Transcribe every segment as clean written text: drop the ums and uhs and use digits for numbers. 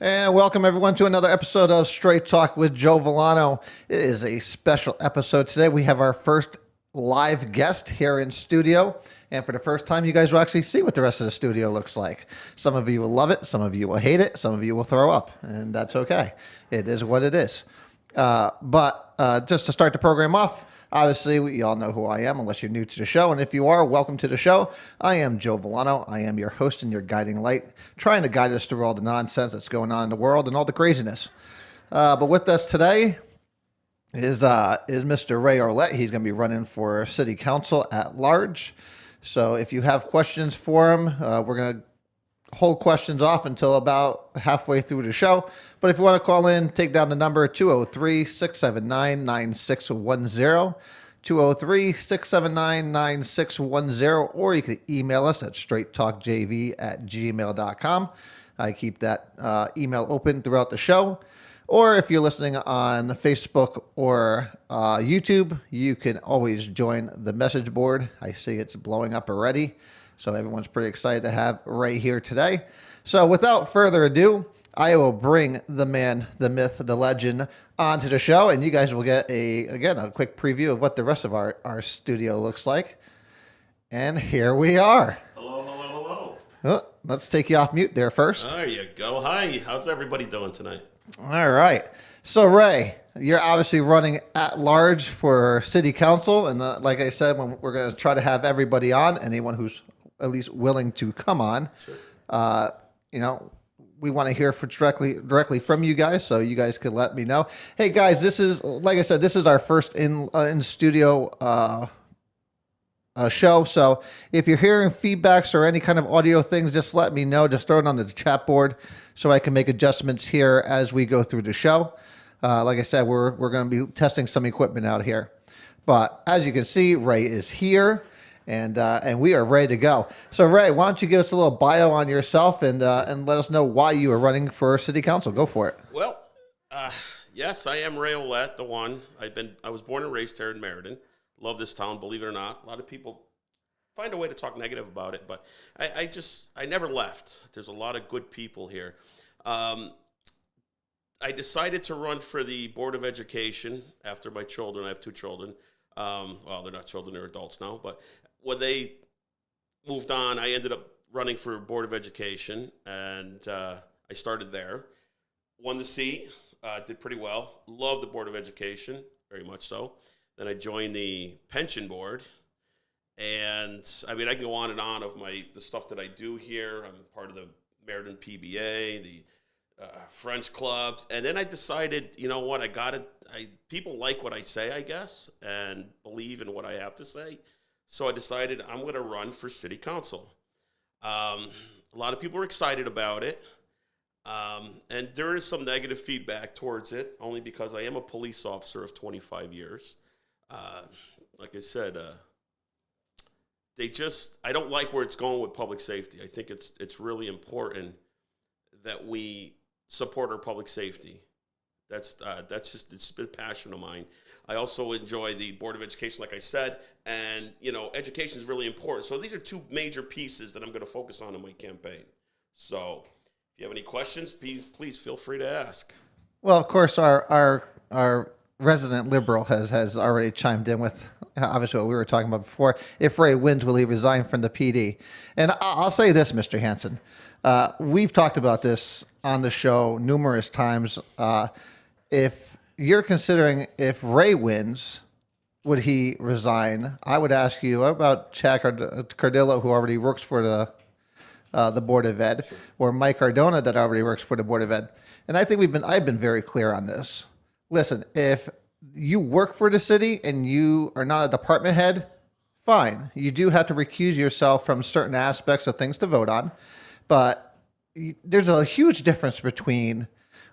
And welcome everyone to another episode of Straight Talk with Joe Vollano. It is a special episode today. We have our first live guest here in studio. And for the first time, you guys will actually see what the rest of the studio looks like. Some of you will love it. Some of you will hate it. Some of you will throw up. And that's okay. It is what it is. But just to start the program off, obviously, you all know who I am, unless you're new to the show. And if you are, welcome to the show. I am Joe Vollano. I am your host and your guiding light, trying to guide us through all the nonsense that's going on in the world and all the craziness. But with us today is Mr. Ray Orlett. He's going to be running for city council at large. So if you have questions for him, we're going to hold questions off until about halfway through the show. But if you want to call in, take down the number 203-679-9610, 203-679-9610, or you can email us at straighttalkjv@gmail.com. I keep that email open throughout the show. Or if you're listening on Facebook or YouTube, you can always join the message board. I see it's blowing up already. So everyone's pretty excited to have Ray here today. So without further ado, I will bring the man, the myth, the legend onto the show, and you guys will get a quick preview of what the rest of our studio looks like. And here we are. Hello, hello, hello. Oh, let's take you off mute there first. There you go. Hi. How's everybody doing tonight? All right. So Ray, you're obviously running at large for city council, and like I said, we're going to try to have everybody on, anyone who's at least willing to come on. Sure. We want to hear directly from you guys, so you guys could let me know. Hey guys, this is, like I said, this is our first in studio show. So if you're hearing feedbacks or any kind of audio things, just let me know. Just throw it on the chat board so I can make adjustments here as we go through the show. Like I said, we're going to be testing some equipment out here. But as you can see, Ray is here. And we are ready to go. So Ray, why don't you give us a little bio on yourself and let us know why you are running for city council? Go for it. Well, yes, I am Ray Olette, the one. I was born and raised here in Meriden. Love this town, believe it or not. A lot of people find a way to talk negative about it, but I never left. There's a lot of good people here. I decided to run for the Board of Education after my children. I have two children. Well, they're not children, they're adults now, but when they moved on, I ended up running for Board of Education, and I started there. Won the seat, did pretty well. Loved the Board of Education, very much so. Then I joined the pension board, and I mean, I can go on and on of the stuff that I do here. I'm part of the Meriden PBA, the French clubs, and then I decided, you know what, people like what I say, I guess, and believe in what I have to say. So I decided I'm going to run for city council. A lot of people are excited about it, and there is some negative feedback towards it, only because I am a police officer of 25 years. Like I said, I don't like where it's going with public safety. I think it's really important that we support our public safety. It's a passion of mine. I also enjoy the Board of Education, like I said, and education is really important. So these are two major pieces that I'm going to focus on in my campaign. So if you have any questions, please feel free to ask. Well, of course, our resident liberal has already chimed in with obviously what we were talking about before. If Ray wins, will he resign from the PD? And I'll say this, Mr. Hansen, we've talked about this on the show numerous times. If you're considering if Ray wins, would he resign? I would ask you, what about Chad Cardillo, who already works for the Board of Ed, sure, or Mike Cardona that already works for the Board of Ed? And I think I've been very clear on this. Listen, if you work for the city and you are not a department head, fine. You do have to recuse yourself from certain aspects of things to vote on. But there's a huge difference between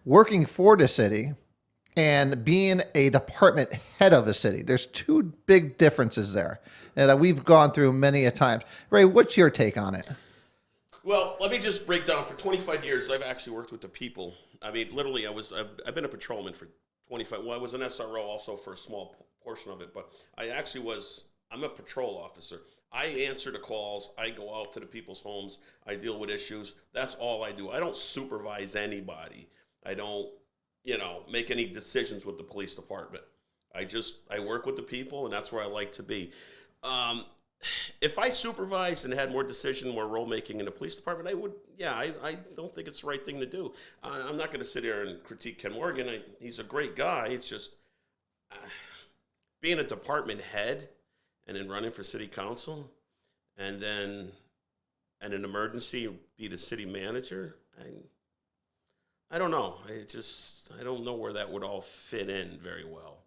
working for the city and being a department head of a city. There's two big differences there, and we've gone through many a times. Ray, what's your take on it? Well, let me just break down. For 25 years, I've actually worked with the people. I mean, literally, I've been a patrolman for 25. Well, I was an SRO also for a small portion of it, but I actually was I'm a patrol officer. I answer the calls. I go out to the people's homes. I deal with issues. That's all I do. I don't supervise anybody. I don't, make any decisions with the police department. I work with the people, and that's where I like to be. If I supervised and had more decision, more role making in the police department, I would. Yeah, I don't think it's the right thing to do. I'm not going to sit here and critique Ken Morgan. He's a great guy. It's just being a department head and then running for city council, and then in an emergency be the city manager. I don't know. I don't know where that would all fit in very well.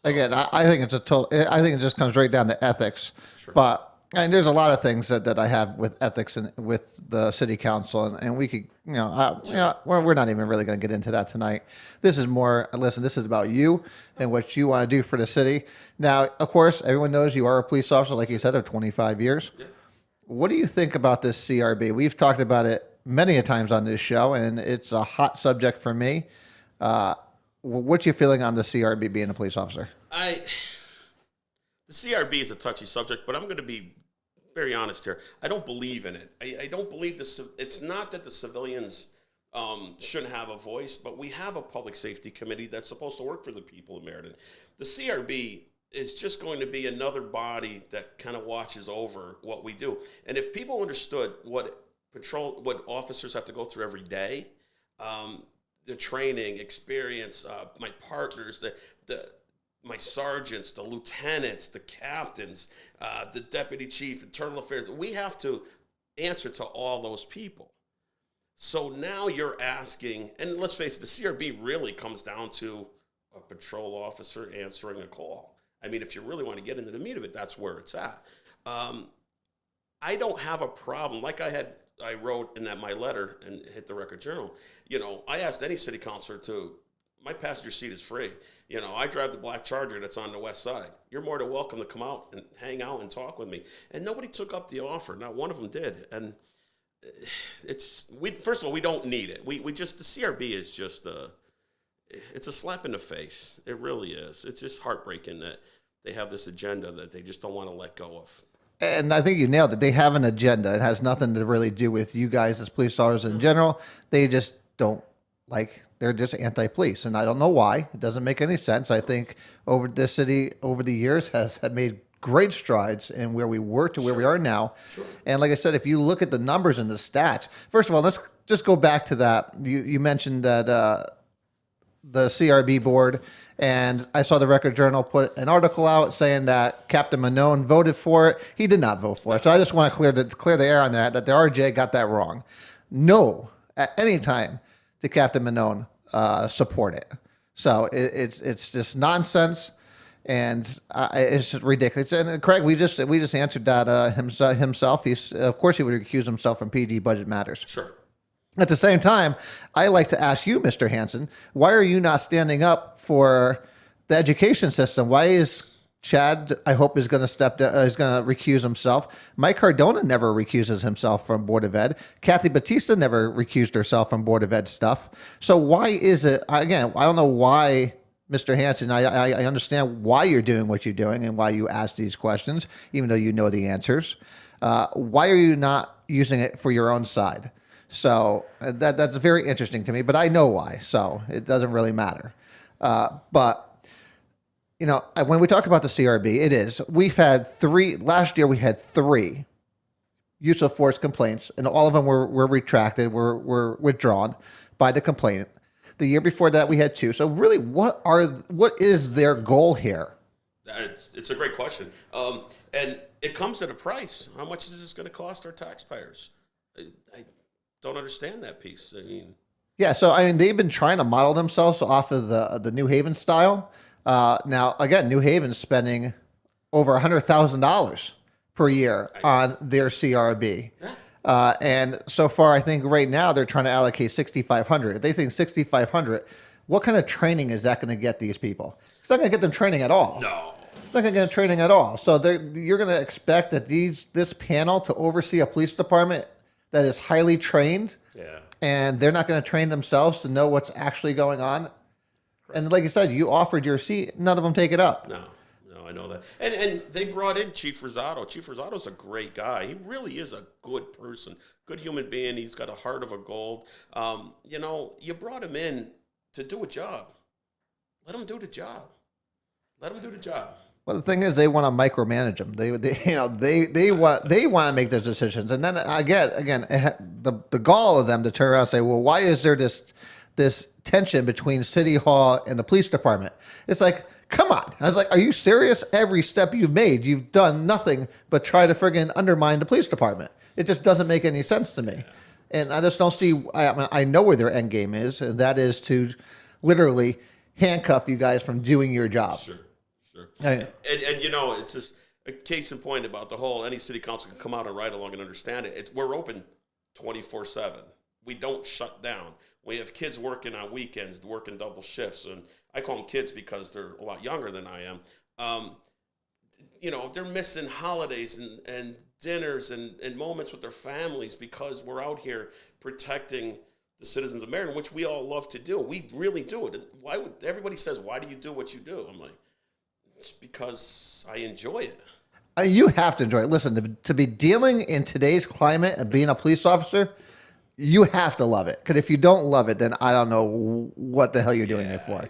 Again, I think it's I think it just comes right down to ethics. Sure. But there's a lot of things that I have with ethics and with the city council, and we could, we're not even really going to get into that tonight. This is more. Listen, this is about you and what you want to do for the city. Now, of course, everyone knows you are a police officer, like you said, of 25 years. Yeah. What do you think about this CRB? We've talked about it many a times on this show, and it's a hot subject for me. What's your feeling on the CRB being a police officer? The CRB is a touchy subject, but I'm going to be very honest here. I don't believe in it. I don't believe it's not that the civilians shouldn't have a voice, but we have a public safety committee that's supposed to work for the people of Meriden. The CRB is just going to be another body that kind of watches over what we do. And if people understood what officers have to go through every day, the training, experience, my partners, my sergeants, the lieutenants, the captains, the deputy chief, internal affairs. We have to answer to all those people. So now you're asking, and let's face it, the CRB really comes down to a patrol officer answering a call. I mean, if you really want to get into the meat of it, that's where it's at. I don't have a problem. Like I wrote in my letter and hit the Record Journal, I asked any city councilor my passenger seat is free. I drive the black Charger that's on the west side. You're more than welcome to come out and hang out and talk with me. And nobody took up the offer. Not one of them did. And first of all, we don't need it. The CRB is just it's a slap in the face. It really is. It's just heartbreaking that they have this agenda that they just don't want to let go of. And I think you nailed it. They have an agenda. It has nothing to really do with you guys as police officers in general. They just don't they're just anti-police. And I don't know why. It doesn't make any sense. I think this city over the years has made great strides in where we were to where we are now. Sure. And like I said, if you look at the numbers and the stats, first of all, let's just go back to that. You mentioned that the CRB board, and I saw the Record Journal put an article out saying that Captain Manone voted for it. He did not vote for it. So I just want to clear the air on that the RJ got that wrong. No, at any time did Captain Manone support it. So it's just nonsense, and it's just ridiculous. And Craig, we just answered that himself. Of course he would recuse himself from PD budget matters. Sure. At the same time, I like to ask you, Mr. Hansen, why are you not standing up for the education system? Why is Chad, I hope, is going to recuse himself? Mike Cardona never recuses himself from Board of Ed. Kathy Batista never recused herself from Board of Ed stuff. So why is it, again, I don't know why, Mr. Hansen, I understand why you're doing what you're doing and why you ask these questions, even though you know the answers. Why are you not using it for your own side? So that's very interesting to me, but I know why, so it doesn't really matter. But, when we talk about the CRB, we've had last year we had 3 use of force complaints, and all of them were retracted, were withdrawn by the complainant. The year before that we had 2. So really, what is their goal here? It's a great question. And it comes at a price. How much is this going to cost our taxpayers? I don't understand that piece. Yeah, so they've been trying to model themselves off of the New Haven style. Now, again, New Haven's spending over $100,000 per year on their CRB. Yeah. And so far, I think right now they're trying to allocate $6,500. If they think $6,500, what kind of training is that going to get these people? It's not going to get them training at all. No. It's not going to get them training at all. So you're going to expect that this panel to oversee a police department that is highly trained, yeah, and they're not going to train themselves to know what's actually going on. Correct. And like you said, you offered your seat. None of them take it up. No, I know that. And they brought in Chief Rosado. Chief Rosado's a great guy. He really is a good person, good human being. He's got a heart of a gold. You know, you brought him in to do a job. Let him do the job. Let him do the job. Well, the thing is, they want to micromanage them. They want to make those decisions, and then again, the gall of them to turn around and say, well, why is there this tension between City Hall and the police department? It's like, come on. I was like, are you serious? Every step you've made, you've done nothing but try to friggin' undermine the police department. It just doesn't make any sense to me, and I just don't see. I know where their end game is, and that is to literally handcuff you guys from doing your job. Sure. And you know, it's just a case in point about the whole, any city council can come out and ride along and understand it. We're open 24/7. We don't shut down. We have kids working on weekends, working double shifts, and I call them kids because they're a lot younger than I am. You know, they're missing holidays and dinners and moments with their families because we're out here protecting the citizens of Meriden, which we all love to do. We really do it. Why would everybody says, why do you do what you do? I'm like, it's because I enjoy it. you have to enjoy it. Listen, to be dealing in today's climate and being a police officer, you have to love it. Because if you don't love it, then I don't know what the hell you're doing it for.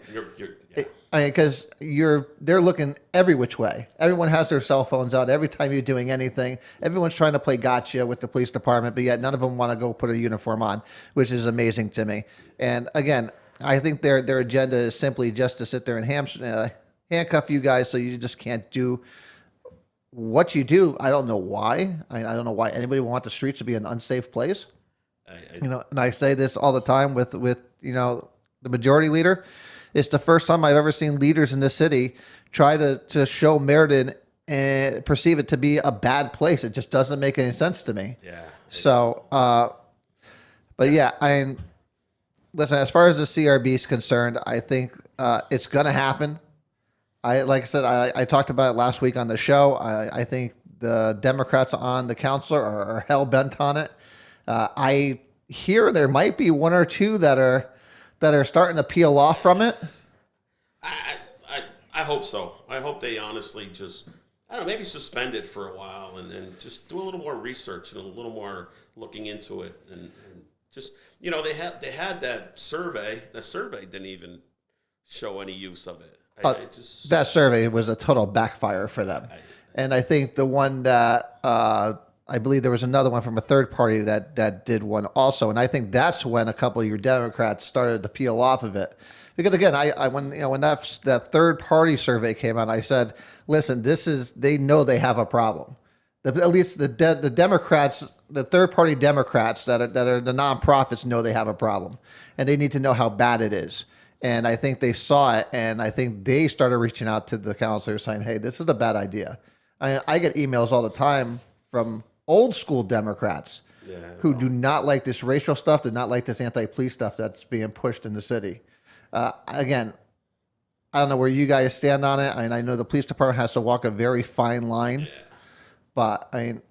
I mean, because they're looking every which way. Everyone has their cell phones out. Every time you're doing anything, everyone's trying to play gotcha with the police department, but yet none of them want to go put a uniform on, which is amazing to me. And again, I think their agenda is simply just to sit there and handcuff you guys so you just can't do what you do. I don't know why. I don't know why anybody would want the streets to be an unsafe place. You know, and I say this all the time with you know, the majority leader. It's the first time I've ever seen leaders in this city try to show Meriden and perceive it to be a bad place. It just doesn't make any sense to me. Yeah. So, but yeah, listen, as far as the CRB is concerned, I think it's going to happen. Like I said, I talked about it last week on the show. I think the Democrats on the council are hell bent on it. I hear there might be one or two that are starting to peel off from it. I hope so. I hope they honestly just, I don't know, maybe suspend it for a while and just do a little more research and a little more looking into it and just, you know, they had that survey. The survey didn't even show any use of it. That survey was a total backfire for them. And I think the one that I believe there was another one from a third party that did one also, and I think that's when a couple of your Democrats started to peel off of it. Because again, when that third party survey came out, I said, listen, they know they have a problem. At least the Democrats, the third party Democrats that are the nonprofits know they have a problem, and they need to know how bad it is. And I think they saw it, and I think they started reaching out to the counselors saying, hey, this is a bad idea. I get emails all the time from old school Democrats who do not like this racial stuff, do not like this anti-police stuff that's being pushed in the city. Again, I don't know where you guys stand on it. I know the police department has to walk a very fine line, but I mean...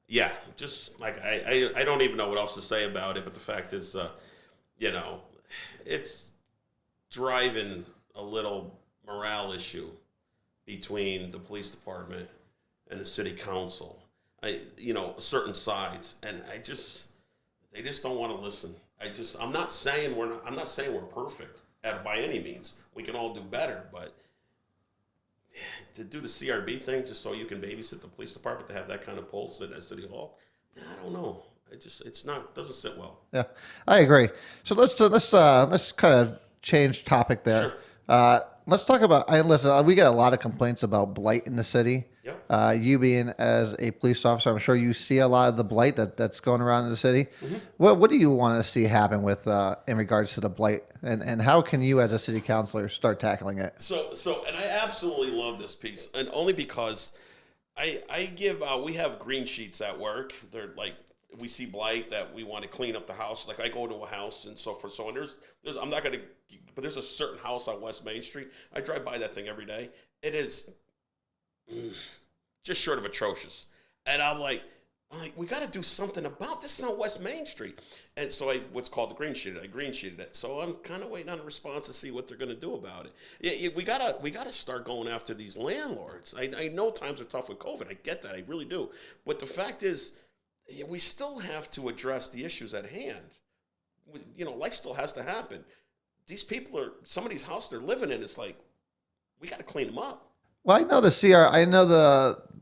yeah, just like I don't even know what else to say about it, but the fact is... you know, it's driving a little morale issue between the police department and the city council. You know, certain sides, and they just don't want to listen. I'm not saying we're perfect by any means. We can all do better, but to do the CRB thing just so you can babysit the police department to have that kind of pulse at City Hall, I don't know. Doesn't sit well. Yeah, I agree. So let's kind of change topic there. Sure. Let's talk about. Listen, we get a lot of complaints about blight in the city. Yep. You being as a police officer, I'm sure you see a lot of the blight that's going around in the city. Mm-hmm. What do you want to see happen with in regards to the blight, and how can you as a city councilor start tackling it? So, and I absolutely love this piece, and only because I give we have green sheets at work. They're like. We see blight that we want to clean up the house. Like I go to a house and so forth. So, and there's I'm not going to, but there's a certain house on West Main Street. I drive by that thing every day. It is just short of atrocious. And I'm like, I'm like, we got to do something about this. Is not West Main Street. And so what's called the green sheeted. I green sheeted it. So I'm kind of waiting on a response to see what they're going to do about it. Yeah, we gotta start going after these landlords. I know times are tough with COVID. I get that. I really do. But the fact is, we still have to address the issues at hand. Life still has to happen. These people are, somebody's house they're living in, it's like, we got to clean them up. Well, I know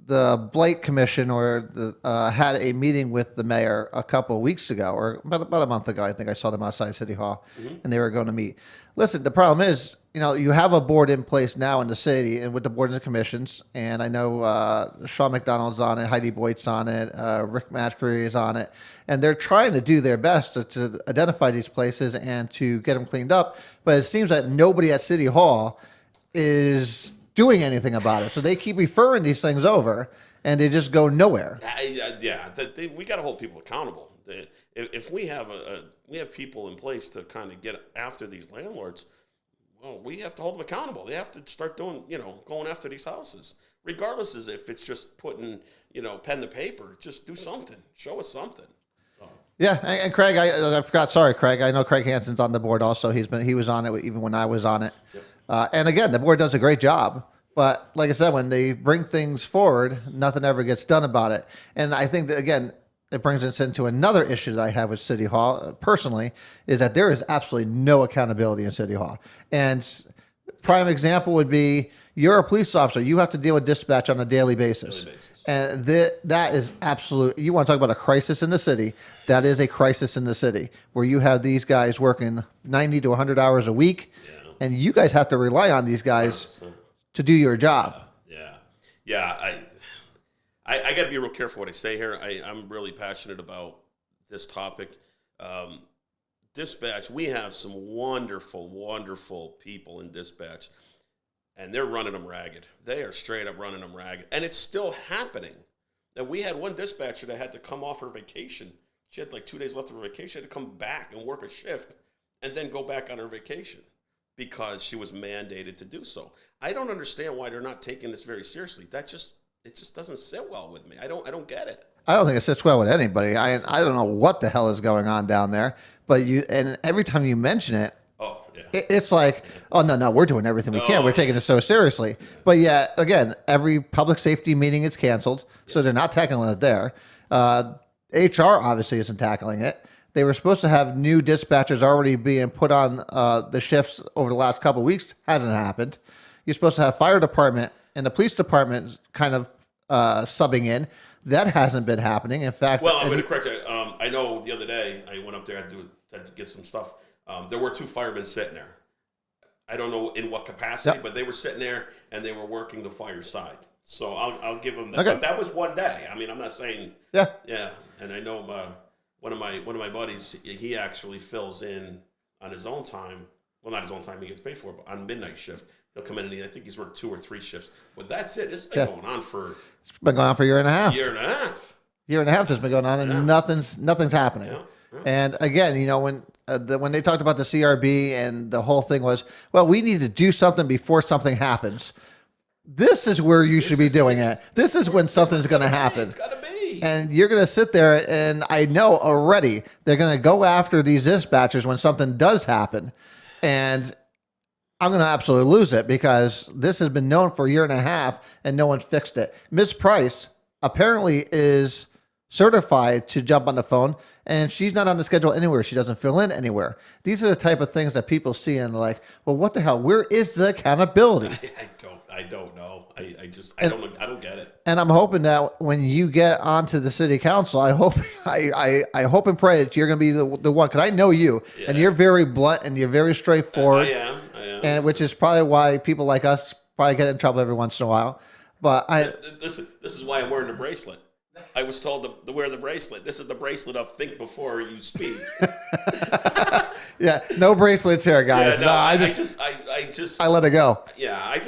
the Blight Commission had a meeting with the mayor a couple of weeks ago, or about a month ago. I think I saw them outside City Hall, and they were going to meet. Listen, the problem is, you have a board in place now in the city, and with the boards and commissions, and I know Sean McDonald's on it, Heidi Boyd's on it, Rick Matchbury is on it, and they're trying to do their best to identify these places and to get them cleaned up. But it seems that nobody at City Hall is doing anything about it. So they keep referring these things over, and they just go nowhere. We got to hold people accountable. If we have we have people in place to kind of get after these landlords, well, we have to hold them accountable. They have to start doing, going after these houses, regardless as if it's just putting, pen to paper. Just do something. Show us something. Yeah, and Craig, I forgot. Sorry, Craig. I know Craig Hansen's on the board also. He was on it even when I was on it. Yep. And again, the board does a great job. But like I said, when they bring things forward, nothing ever gets done about it. And I think that, again, it brings us into another issue that I have with City Hall personally, is that there is absolutely no accountability in City Hall. And prime example would be, you're a police officer. You have to deal with dispatch on a daily basis. And that is absolute. You want to talk about a crisis in the city. That is a crisis in the city, where you have these guys working 90 to 100 hours a week. Yeah. And you guys have to rely on these guys to do your job. Yeah. I got to be real careful what I say here. I'm really passionate about this topic. Dispatch, we have some wonderful, wonderful people in dispatch, and they're running them ragged. They are straight up running them ragged. And it's still happening. And we had one dispatcher that had to come off her vacation. She had like 2 days left of her vacation. She had to come back and work a shift and then go back on her vacation, because she was mandated to do so. I don't understand why they're not taking this very seriously. It just doesn't sit well with me. I don't get it. I don't think it sits well with anybody. I don't know what the hell is going on down there, but and every time you mention it, it's like, oh no, we're doing everything we can. We're taking this so seriously. But yeah, again, every public safety meeting is canceled, so they're not tackling it there. HR obviously isn't tackling it. They were supposed to have new dispatchers already being put on the shifts over the last couple of weeks. Hasn't happened. You're supposed to have fire department and the police department kind of subbing in. That hasn't been happening. In fact, well, I'm going to correct you. I know the other day I went up there, had to get some stuff. There were 2 firemen sitting there. I don't know in what capacity, but they were sitting there and they were working the fire side. So I'll give them that. Okay. But that was one day. I mean, I'm not saying. Yeah. And I know one of my buddies, he actually fills in on his own time. Well, not his own time, he gets paid for it, but on midnight shift, he'll come in and I think he's worked 2 or 3 shifts. But that's it. This has been going on for... It's been going on for a year and a half. Year and a half. Year and a half has been going on, and nothing's happening. Yeah. And again, when they talked about the CRB and the whole thing was, well, we need to do something before something happens. This is where you should be doing it. This is when something's going to happen. It's got to be. And you're going to sit there, and I know already they're going to go after these dispatchers when something does happen. And I'm going to absolutely lose it, because this has been known for a year and a half and no one's fixed it. Ms. Price apparently is certified to jump on the phone, and she's not on the schedule anywhere. She doesn't fill in anywhere. These are the type of things that people see and like, well, what the hell? Where is the accountability? I don't know. I don't get it. And I'm hoping that when you get onto the city council, I hope and pray that you're going to be the one, because I know you, and you're very blunt and you're very straightforward. I am. And which is probably why people like us probably get in trouble every once in a while. But this is why I'm wearing the bracelet. I was told to wear the bracelet. This is the bracelet of think before you speak. Yeah, no bracelets here, guys. Yeah, no, I let it go. Yeah, I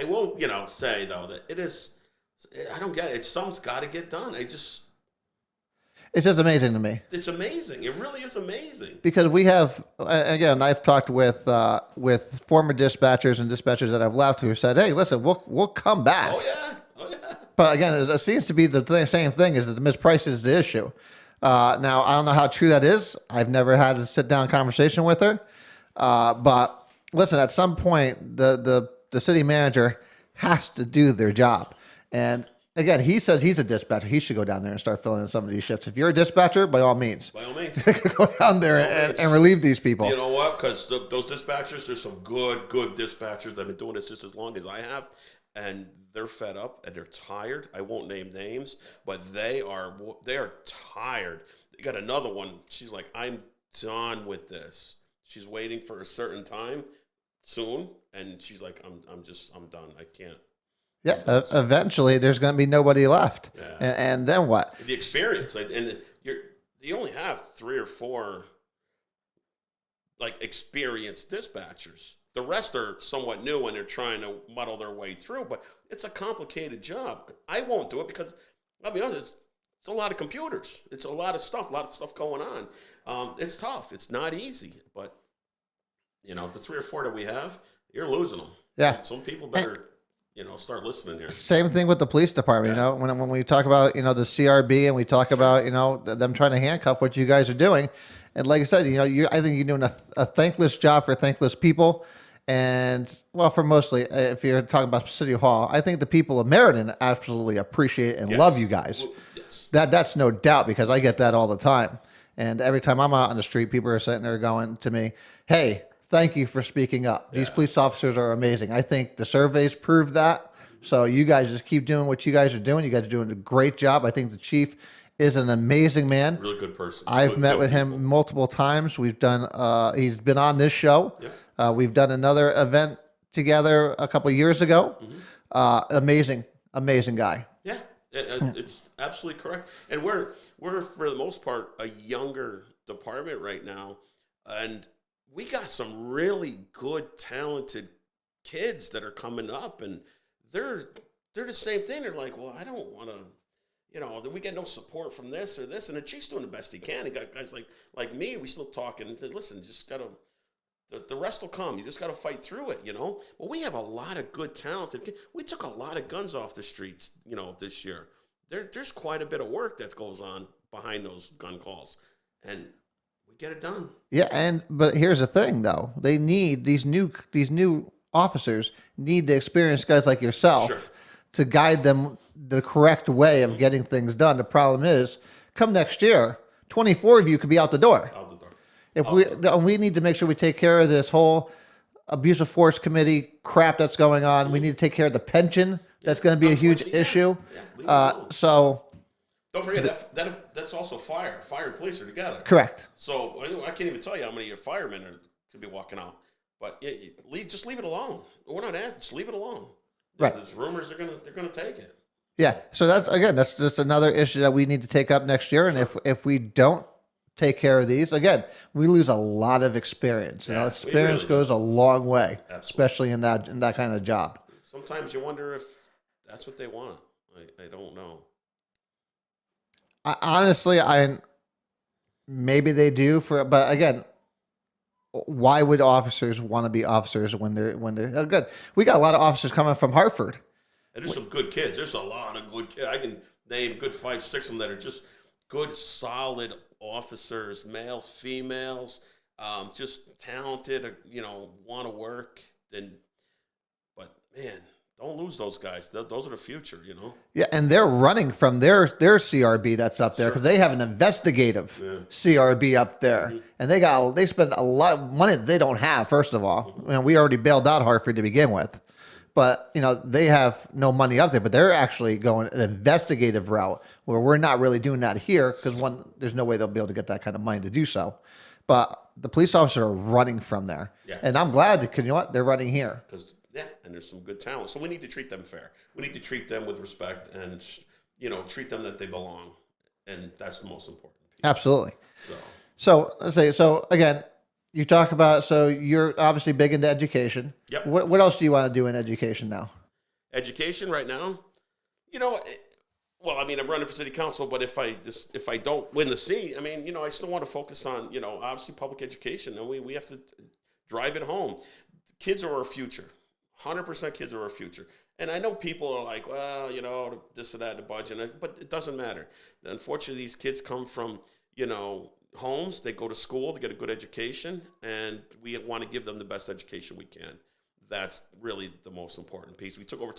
will, say though that it is. I don't get it. Something's got to get done. It's just amazing to me. It's amazing. It really is amazing. Because we have, again, I've talked with former dispatchers and dispatchers that I've left who said, "Hey, listen, we'll come back." Oh yeah. But again, it seems to be same thing, is that the misprice is the issue. Now, I don't know how true that is. I've never had a sit-down conversation with her. But listen, at some point, the city manager has to do their job. And again, he says he's a dispatcher. He should go down there and start filling in some of these shifts. If you're a dispatcher, by all means. By all means. Go down there and relieve these people. You know what? Because those dispatchers, there's some good dispatchers that have been doing this just as long as I have. And they're fed up and they're tired. I won't name names, but they are tired. They got another one. She's like, I'm done with this. She's waiting for a certain time soon. And she's like, I'm done. I can't. Yeah, eventually there's going to be nobody left, and then what? The experience, and you only have 3 or 4 like experienced dispatchers. The rest are somewhat new and they're trying to muddle their way through. But it's a complicated job. I won't do it because I'll be honest, it's a lot of computers. It's a lot of stuff going on. It's tough. It's not easy. But the 3 or 4 that we have, you're losing them. Yeah, some people better. Start listening here. Same thing with the police department. Yeah. When we talk about the CRB and we talk about them trying to handcuff what you guys are doing, and like I said, I think you're doing a thankless job for thankless people, and well, for mostly if you're talking about City Hall, I think the people of Meriden absolutely appreciate and love you guys. Well, yes. That's no doubt, because I get that all the time, and every time I'm out on the street, people are sitting there going to me, "Hey, thank you for speaking up. These police officers are amazing." I think the surveys prove that. So you guys just keep doing what you guys are doing. You guys are doing a great job. I think the chief is an amazing man. Really good person. I've met with him multiple times. We've done. He's been on this show. Yeah. We've done another event together a couple of years ago. Amazing guy. Yeah, it's absolutely correct. And we're for the most part a younger department right now, and we got some really good, talented kids that are coming up, and they're the same thing. They're like, well, I don't want to, we get no support from this or this, and the chief's doing the best he can. He got guys like me. We still talking and said, listen, just gotta. The rest will come. You just got to fight through it, Well, we have a lot of good, talented kids. We took a lot of guns off the streets, this year. There's quite a bit of work that goes on behind those gun calls, and we get it done. Yeah, but here's the thing, though. They need these new officers need the experienced guys like yourself to guide them the correct way of getting things done. The problem is, come next year, 24 of you could be out the door. If we need to make sure we take care of this whole abuse of force committee crap that's going on. We need to take care of the pension. That's going to be a huge issue. So don't forget that's also fire. Fire and police are together. Correct. So I can't even tell you how many of your firemen could be walking out. But just leave it alone. We're not asking. Just leave it alone. Right. There's rumors they're gonna take it. Yeah. So that's just another issue that we need to take up next year. And if we don't take care of these, again, we lose a lot of experience. Experience goes a long way, especially in that kind of job. Sometimes you wonder if that's what they want. I don't know. Honestly, maybe they do but again, why would officers want to be officers when they're good? We got a lot of officers coming from Hartford. And there's some good kids. There's a lot of good kids. I can name good 5, 6 of them that are just good, solid officers, males, females, just talented, want to work. But man, don't lose those guys. Those are the future, Yeah, and they're running from their CRB that's up there because they have an investigative CRB up there, and they spend a lot of money that they don't have. First of all, we already bailed out Hartford to begin with, but they have no money up there. But they're actually going an investigative route where we're not really doing that here because there's no way they'll be able to get that kind of money to do so. But the police officers are running from there, and I'm glad because they're running here. And there's some good talent. So we need to treat them fair. We need to treat them with respect and, treat them that they belong. And that's the most important piece. Absolutely. So let's say, again, you talk about, you're obviously big into education. Yep. What else do you want to do in education now? Education right now? I'm running for city council, but if I don't win the seat, I still want to focus on, obviously public education. And we have to drive it home. Kids are our future. 100% kids are our future. And I know people are like, well, this and that in the budget, but it doesn't matter. Unfortunately, these kids come from, homes. They go to school, they get a good education, and we want to give them the best education we can. That's really the most important piece. We took over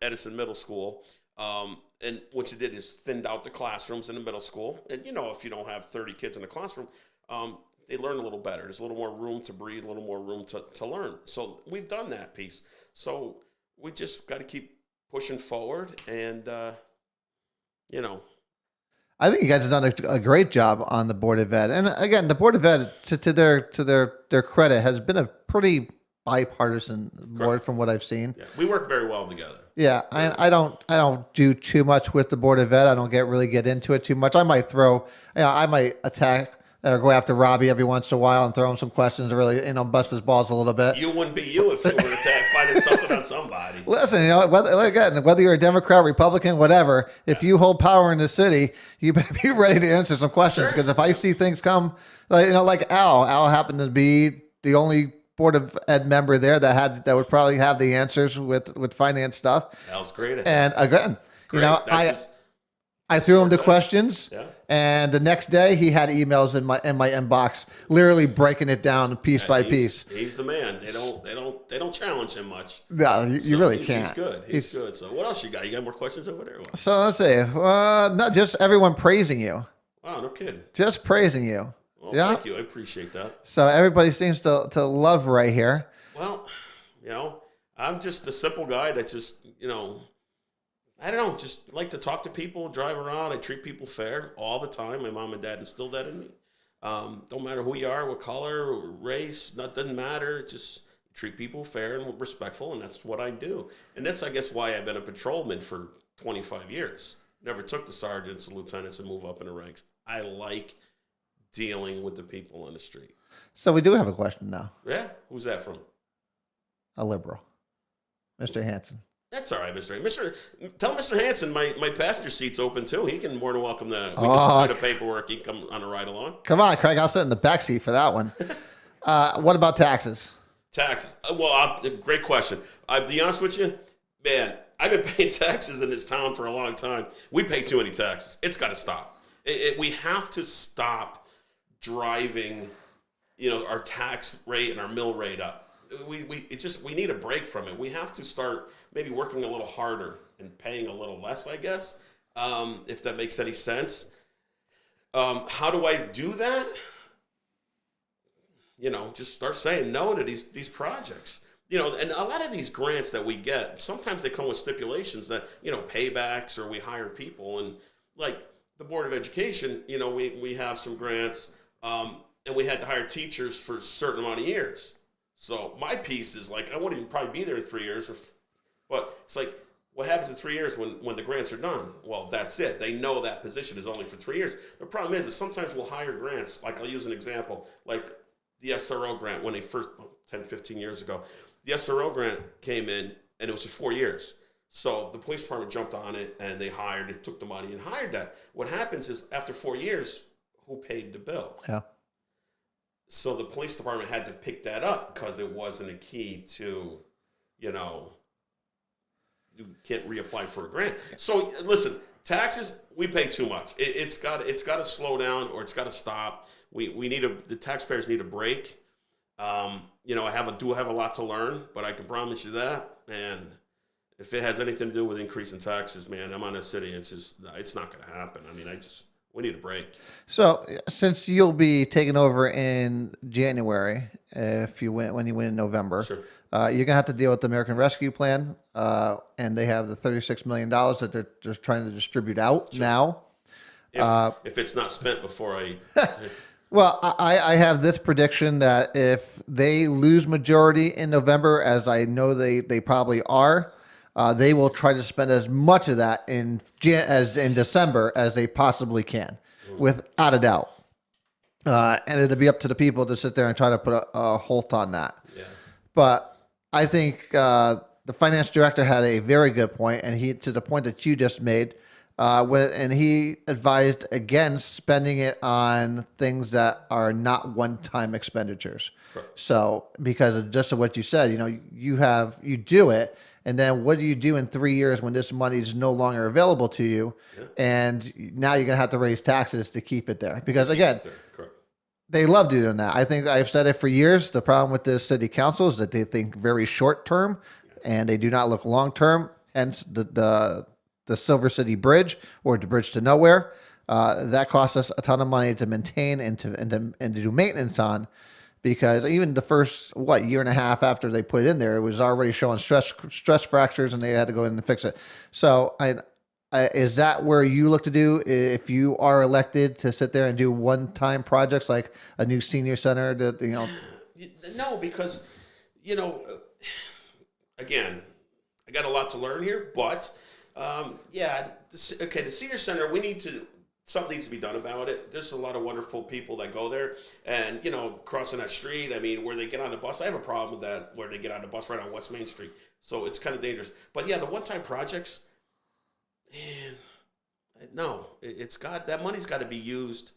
Edison Middle School, and what you did is thinned out the classrooms in the middle school. And if you don't have 30 kids in a classroom, they learn a little better. There's a little more room to breathe, a little more room to learn. So we've done that piece. So we just got to keep pushing forward, and I think you guys have done a great job on the Board of Ed. And again, the Board of Ed, to their credit, has been a pretty bipartisan board from what I've seen. Yeah, we work very well together. Yeah, I don't do too much with the Board of Ed. I don't really get into it too much. I might I might attack or go after Robbie every once in a while and throw him some questions to really, bust his balls a little bit. You wouldn't be you if you were finding something on somebody. Listen, whether you're a Democrat, Republican, whatever, if you hold power in the city, you better be ready to answer some questions. Because if I see things come, like Al happened to be the only Board of Ed member there that would probably have the answers with finance stuff. Al's great at and again, I threw him the questions, and the next day he had emails in my inbox, literally breaking it down piece by piece. He's the man. They don't challenge him much. No, you really can't. He's good. He's good. So what else you got? You got more questions over there? So let's see. Not just everyone praising you. Wow, no kidding. Just praising you. Well, thank you. I appreciate that. So everybody seems to love right here. Well, I'm just a simple guy that just, I don't know, just like to talk to people, drive around. I treat people fair all the time. My mom and dad instilled that in me. Don't matter who you are, what color, race, doesn't matter. Just treat people fair and respectful, and that's what I do. And that's, I guess, why I've been a patrolman for 25 years. Never took the sergeants and lieutenants and move up in the ranks. I like dealing with the people on the street. So we do have a question now. Yeah? Who's that from? A liberal. Mr. Hanson. That's all right, Tell Mr. Hanson my passenger seat's open too. He can more than welcome we can do the paperwork. He can come on a ride along. Come on, Craig. I'll sit in the back seat for that one. What about taxes? Taxes. Great question. I'll be honest with you, man. I've been paying taxes in this town for a long time. We pay too many taxes. It's got to stop. We have to stop driving, our tax rate and our mill rate up. We need a break from it. We have to start maybe working a little harder and paying a little less, I guess, if that makes any sense. How do I do that? Just start saying no to these projects. And a lot of these grants that we get, sometimes they come with stipulations that, paybacks, or we hire people. And like the Board of Education, we have some grants, and we had to hire teachers for a certain amount of years. So my piece is like, I won't even probably be there in 3 years. But it's like, what happens in 3 years when the grants are done? Well, that's it. They know that position is only for 3 years. The problem is sometimes we'll hire grants. Like, I'll use an example, like the SRO grant when they first, 10, 15 years ago. The SRO grant came in, and it was for 4 years. So the police department jumped on it, and they took the money and hired that. What happens is after 4 years, who paid the bill? Yeah. So the police department had to pick that up because it wasn't a key to, you can't reapply for a grant. So listen, taxes, we pay too much. It's got to slow down, or it's got to stop. The taxpayers need a break. I do have a lot to learn, but I can promise you that. And if it has anything to do with increasing taxes, man, I'm on a city. It's not going to happen. I mean, we need a break. So, since you'll be taking over in January, when you win in November, sure. You're gonna have to deal with the American Rescue Plan, and they have the $36 million that they're just trying to distribute out now. If it's not spent before I. Well, I have this prediction that if they lose majority in November, as I know they probably are, they will try to spend as much of that in December as they possibly can, without a doubt. And it'll be up to the people to sit there and try to put a halt on that. Yeah. But I think the finance director had a very good point, and to the point that you just made, and he advised against spending it on things that are not one-time expenditures. Correct. So, because of just what you said, you do it, And then what do you do in 3 years when this money is no longer available to you? Yeah. And now you're going to have to raise taxes to keep it there. Because again, Correct. they love doing that. I think I've said it for years. The problem with the city council is that they think very short term and they do not look long term. Hence the Silver City Bridge, or the bridge to nowhere. That costs us a ton of money to maintain and to do maintenance on, because even the first year and a half after they put it in there, it was already showing stress fractures, and they had to go in and fix it. So is that where you look to do if you are elected, to sit there and do one-time projects like a new senior center? No, because again, I got a lot to learn here, but the senior center, something needs to be done about it. There's a lot of wonderful people that go there, and crossing that street, I mean, where they get on the bus, I have a problem with that, where they get on the bus right on West Main Street. So it's kind of dangerous. But yeah, the one-time projects, man, no, that money's got to be used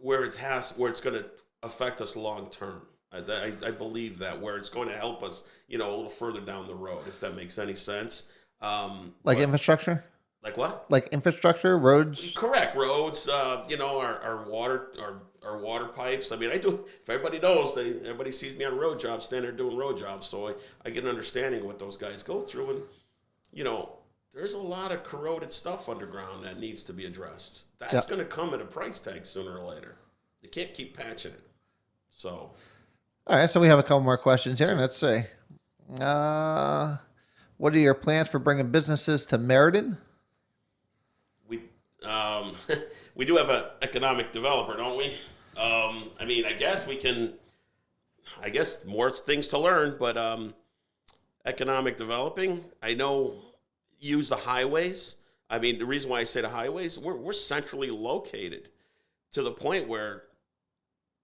where it's going to affect us long term. I believe that, where it's going to help us, a little further down the road, if that makes any sense. Infrastructure? Like what? Like infrastructure, roads? Correct. Roads, our water pipes. I mean, I do, if everybody knows, everybody sees me on road jobs, standing there doing road jobs, so I get an understanding of what those guys go through, and, there's a lot of corroded stuff underground that needs to be addressed. That's going to come at a price tag sooner or later. You can't keep patching it. So... All right, so we have a couple more questions here. Let's see. What are your plans for bringing businesses to Meriden? We do have an economic developer, don't we? I guess more things to learn, but economic developing, I know, use the highways. I mean, the reason why I say the highways, we're centrally located to the point where,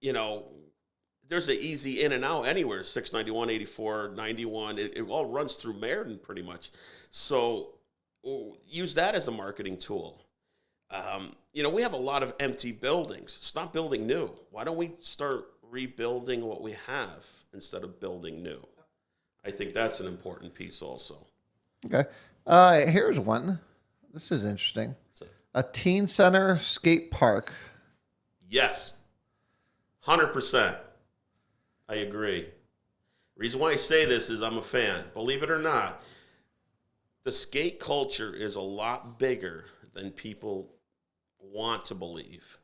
there's an easy in and out anywhere, 691, 84, 91. It all runs through Meriden pretty much. So use that as a marketing tool. We have a lot of empty buildings. Stop building new. Why don't we start rebuilding what we have instead of building new? I think that's an important piece also. Okay. Here's one. This is interesting. A teen center skate park. Yes. 100%. I agree. Reason why I say this is I'm a fan. Believe it or not, the skate culture is a lot bigger than people want to believe.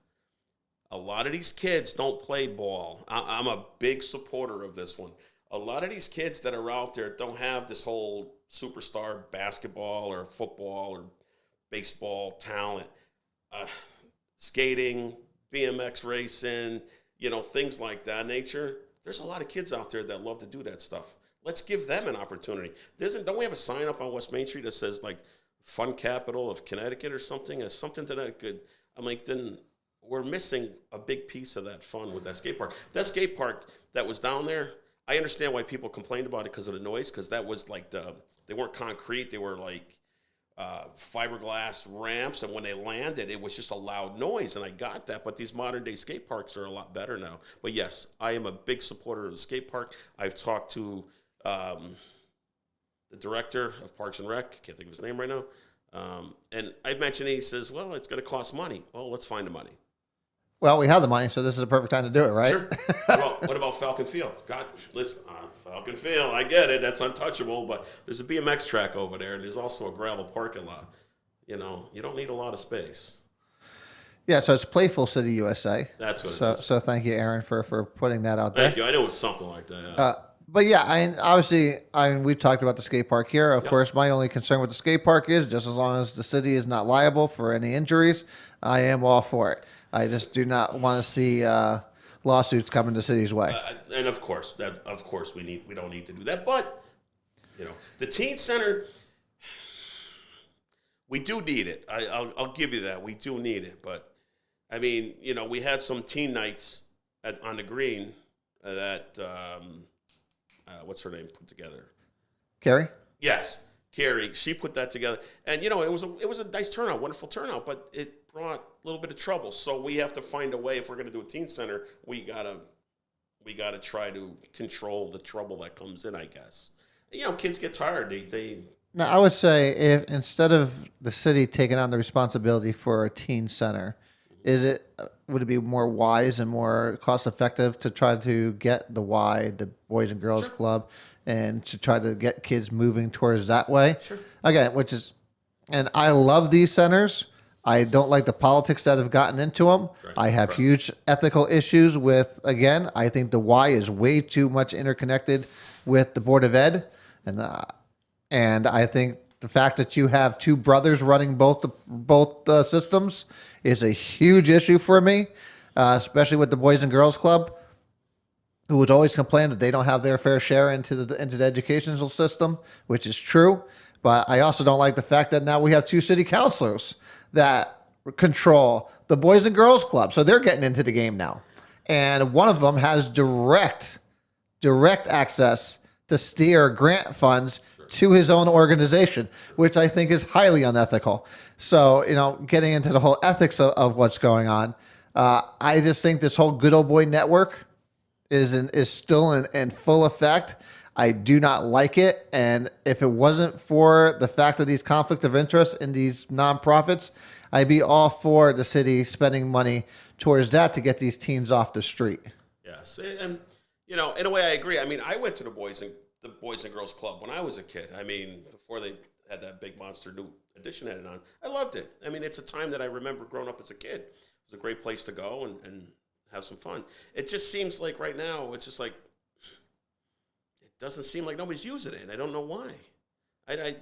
A lot of these kids don't play ball. I'm a big supporter of this one. A lot of these kids that are out there don't have this whole superstar basketball or football or baseball talent. Skating, BMX racing, things like that nature. There's a lot of kids out there that love to do that stuff. Let's give them an opportunity. Don't we have a sign up on West Main Street that says like Fun Capital of Connecticut or something? As something to that good. I'm like, then we're missing a big piece of that fun with that skate park. That skate park that was down there, I understand why people complained about it because of the noise, because that was like they weren't concrete, they were like fiberglass ramps, and when they landed, it was just a loud noise, and I got that, but these modern day skate parks are a lot better now. But yes, I am a big supporter of the skate park. I've talked to the director of Parks and Rec, can't think of his name right now, and I've mentioned he says, well, it's going to cost money. Well, let's find the money. Well, we have the money, so this is a perfect time to do it, right? Sure. What about Falcon Field? God, listen, Falcon Field, I get it. That's untouchable, but there's a BMX track over there, and there's also a gravel parking lot. You don't need a lot of space. Yeah, so it's Playful City USA. That's what it is. So thank you, Aaron, for putting that out there. Thank you. I knew it was something like that. Yeah. But yeah, obviously, we've talked about the skate park here. Of course, my only concern with the skate park is just as long as the city is not liable for any injuries, I am all for it. I just do not want to see lawsuits coming the city's way. And of course, we don't need to do that. But the teen center, we do need it. I'll give you that. We do need it. But I mean, we had some teen nights on the green that what's her name put together? Carrie? Yes, Carrie. She put that together, and it was a nice turnout, wonderful turnout, but it brought a little bit of trouble. So we have to find a way. If we're going to do a teen center, we gotta try to control the trouble that comes in, I guess. kids get tired. Now, I would say if instead of the city taking on the responsibility for a teen center, would it be more wise and more cost effective to try to get the Boys and Girls Sure. Club, and to try to get kids moving towards that way? Sure. Again, and I love these centers. I don't like the politics that have gotten into them. Right. I have huge ethical issues with, again, I think the Y is way too much interconnected with the Board of Ed. And I think the fact that you have two brothers running both systems is a huge issue for me, especially with the Boys and Girls Club, who would always complain that they don't have their fair share into the educational system, which is true. But I also don't like the fact that now we have two city councilors that control the Boys and Girls Club, so they're getting into the game now, and one of them has direct access to steer grant funds to his own organization, which I think is highly unethical. So, getting into the whole ethics of what's going on, I just think this whole good old boy network is still in full effect. I do not like it. And if it wasn't for the fact of these conflict of interest in these nonprofits, I'd be all for the city spending money towards that to get these teens off the street. Yes. And, in a way I agree. I mean, I went to the Boys and Girls Club when I was a kid. I mean, before they had that big monster new edition added on. I loved it. I mean, it's a time that I remember growing up as a kid. It was a great place to go and have some fun. It just seems like right now, it's just like, it doesn't seem like nobody's using it. I don't know why. I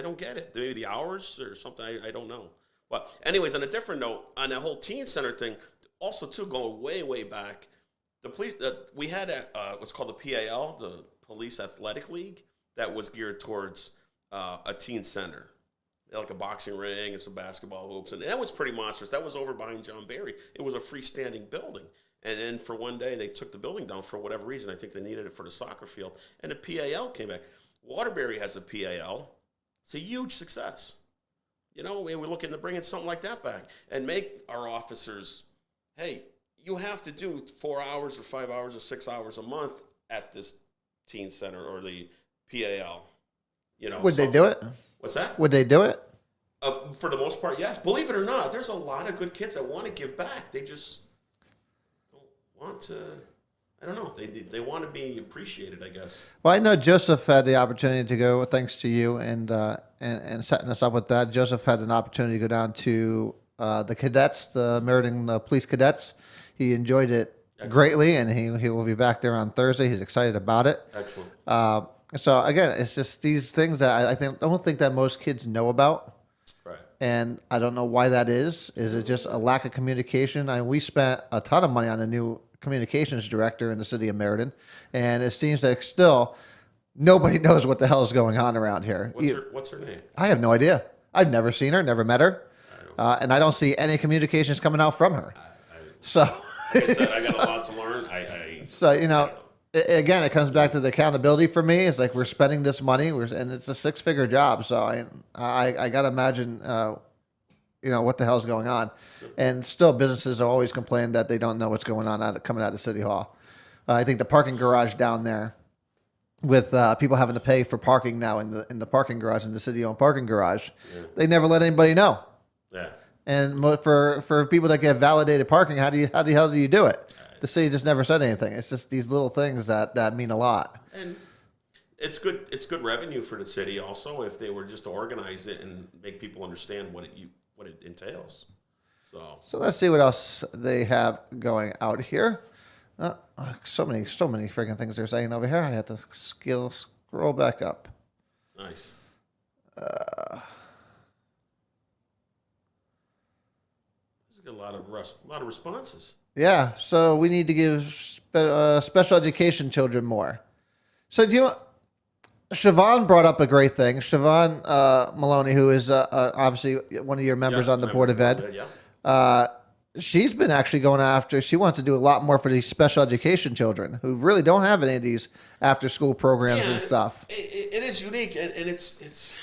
don't get it. Maybe the hours or something. I don't know. But anyways, on a different note, on that whole teen center thing, also too, going way, way back, the police, we had what's called the PAL, the Police Athletic League, that was geared towards a teen center. They had like a boxing ring and some basketball hoops. And that was pretty monstrous. That was over behind John Barry. It was a freestanding building. And then for one day, they took the building down for whatever reason. I think they needed it for the soccer field. And the PAL came back. Waterbury has a PAL. It's a huge success. We're looking to bring in something like that back and make our officers, hey, you have to do 4 hours or 5 hours or 6 hours a month at this teen center or the PAL. Would they do it? What's that? Would they do it? For the most part, yes. Believe it or not, there's a lot of good kids that want to give back. They just don't want to. I don't know. They want to be appreciated, I guess. Well, I know Joseph had the opportunity to go, thanks to you and setting us up with that. Joseph had an opportunity to go down to the cadets, the Meriden Police Cadets. He enjoyed it greatly, and he will be back there on Thursday. He's excited about it. Excellent. So again, it's just these things that I don't think that most kids know about. Right. And I don't know why that is. Is it just a lack of communication? We spent a ton of money on a new communications director in the city of Meriden, and it seems that still nobody knows what the hell is going on around here. What's her name? I have no idea. I've never seen her, never met her, and I don't see any communications coming out from her. So, like I said, I got a lot to learn. So again, it comes back to the accountability for me. It's like we're spending this money, and it's a 6-figure job. So I got to imagine, what the hell is going on. And still, businesses are always complaining that they don't know what's going on coming out of City Hall. I think the parking garage down there, with people having to pay for parking now in the parking garage, in the city-owned parking garage, they never let anybody know. Yeah. And for people that get validated parking, how the hell do you do it? The city just never said anything. It's just these little things that mean a lot. And it's good. It's good revenue for the city also if they were just to organize it and make people understand what it entails. So let's see what else they have going out here. So many freaking things they're saying over here. I have to scroll back up. Nice. There's a lot of responses. Yeah, so we need to give special education children more. So Siobhan brought up a great thing. Siobhan Maloney, who is obviously one of your members on the Board of Ed. She's been actually going after, she wants to do a lot more for these special education children who really don't have any of these after-school programs and stuff. It is unique, and it's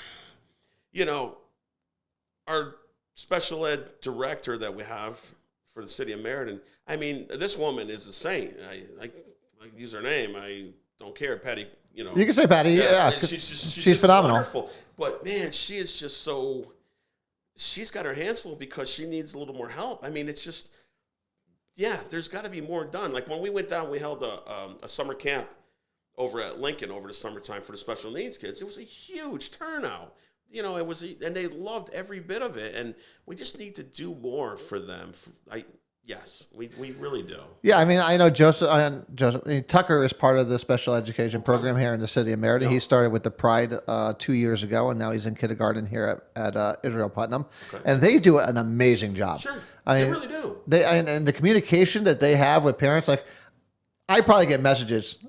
our special ed director that we have for the city of Meriden. I mean, this woman is a saint. I use her name. I don't care. Patty you know. You can say Patty. Yeah, and she's she's just phenomenal. wonderful. But man, she is just so. She's got her hands full because she needs a little more help. I mean, it's just, yeah, there's got to be more done. Like when we went down, we held a summer camp over at Lincoln over the summertime for the special needs kids. It was a huge turnout. You know, it was, and they loved every bit of it. And we just need to do more for them. Yes, we really do. Yeah, I mean, I know Joseph. Tucker is part of the special education program here in the city of Meriden. Yeah. He started with the Pride 2 years ago, and now he's in kindergarten here at Israel Putnam. Okay. And they do an amazing job. Sure, I mean, they really do. And the communication that they have with parents, like I probably get messages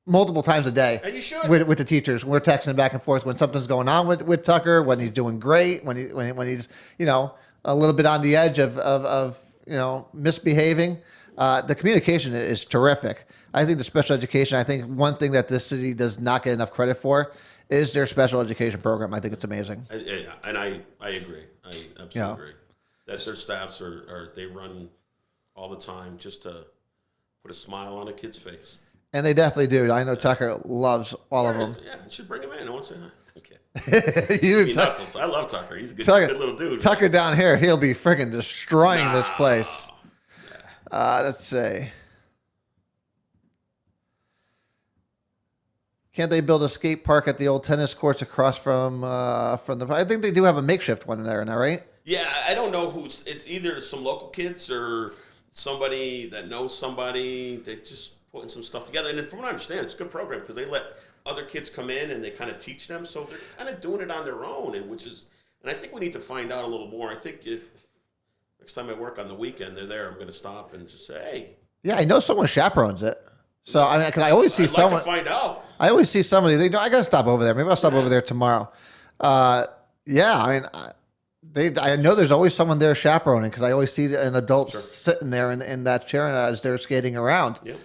multiple times a day. And you should. With the teachers. We're texting back and forth when something's going on with Tucker, when he's doing great, when he's a little bit on the edge of misbehaving. The communication is terrific. I think the special education, I think one thing that this city does not get enough credit for is their special education program. I think it's amazing. And I agree. I absolutely agree. That their staffs they run all the time just to put a smile on a kid's face. And they definitely do. I know Tucker loves all of them. Yeah, you should bring him in. I want to say hi. Okay. Knuckles. I love Tucker. He's a good little dude. Tucker down here, he'll be freaking destroying this place. Yeah. Let's see. Can't they build a skate park at the old tennis courts across from the? I think they do have a makeshift one there, now, right? Yeah, I don't know who's. It's either some local kids or somebody that knows somebody. They just putting some stuff together, and from what I understand, it's a good program because they let other kids come in and they kind of teach them, so they're kind of doing it on their own, and I think we need to find out a little more. I think if next time I work on the weekend, they're there, I'm going to stop and just say, hey. Yeah, I know someone chaperones it. So I mean, because I always see I'd someone. Like to find out. I always see somebody. I got to stop over there. Maybe I'll stop over there tomorrow. Yeah, I mean, I know there's always someone there chaperoning because I always see an adult sitting there in that chair as they're skating around. Yep.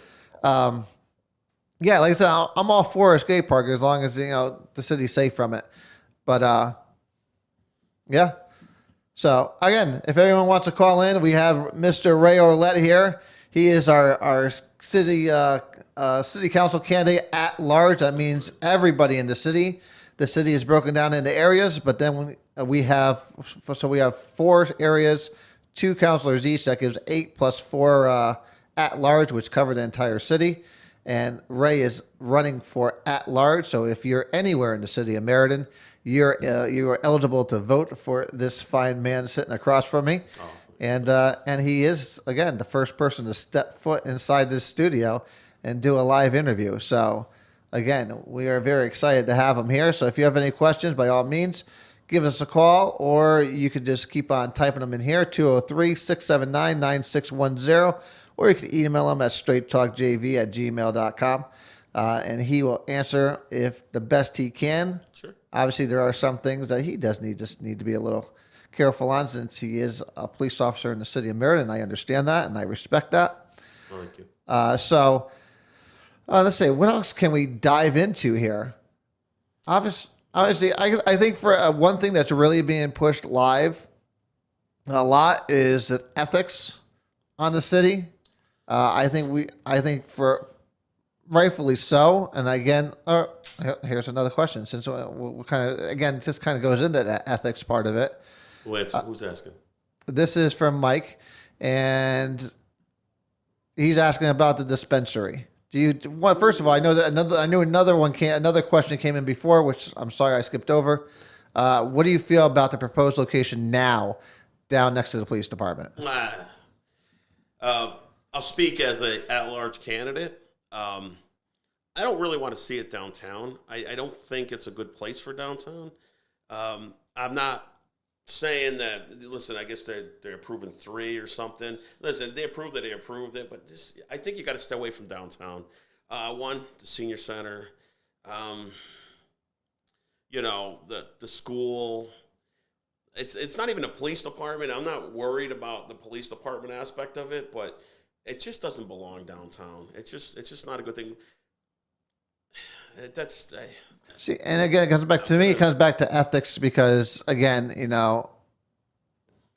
Yeah, like I said, I'm all for a skate park as long as the city's safe from it. But yeah. So again, if anyone wants to call in, we have Mr. Ray Orlett here. He is our city council candidate at large. That means everybody in the city. The city is broken down into areas, but then we have 4 areas, 2 councilors each. That gives 8 plus 4 at large, which cover the entire city. And Ray is running for at large. So if you're anywhere in the city of Meriden, you are eligible to vote for this fine man sitting across from me. Oh. And he is, again, the first person to step foot inside this studio and do a live interview. So again, we are very excited to have him here. So if you have any questions, by all means, give us a call, or you could just keep on typing them in here, 203-679-9610. Or you can email him at straighttalkjv@gmail.com, and he will answer if the best he can. Sure. Obviously, there are some things that he does need to be a little careful on since he is a police officer in the city of Meriden. I understand that, and I respect that. Thank you. So let's see. What else can we dive into here? Obviously, I think for one thing that's really being pushed live a lot is the ethics on the city. I think for rightfully so. And again, here's another question. Since we're just kind of goes into that ethics part of it. Who's asking? This is from Mike, and he's asking about the dispensary. First of all, I know another question came in before, which I'm sorry I skipped over. What do you feel about the proposed location now, down next to the police department? I'll speak as an at-large candidate. I don't really want to see it downtown. I don't think it's a good place for downtown. I'm not saying that. Listen, I guess they're approving 3 or something. Listen, they approved it, but I think you got to stay away from downtown. One, the senior center. The school. It's not even a police department. I'm not worried about the police department aspect of it, but it just doesn't belong downtown. It's just not a good thing. See, and again, it comes back to me. It comes back to ethics because, again,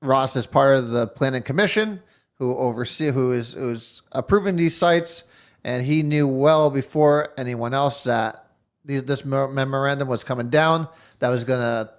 Ross is part of the planning commission who is approving these sites, and he knew well before anyone else that this memorandum was coming down that was going to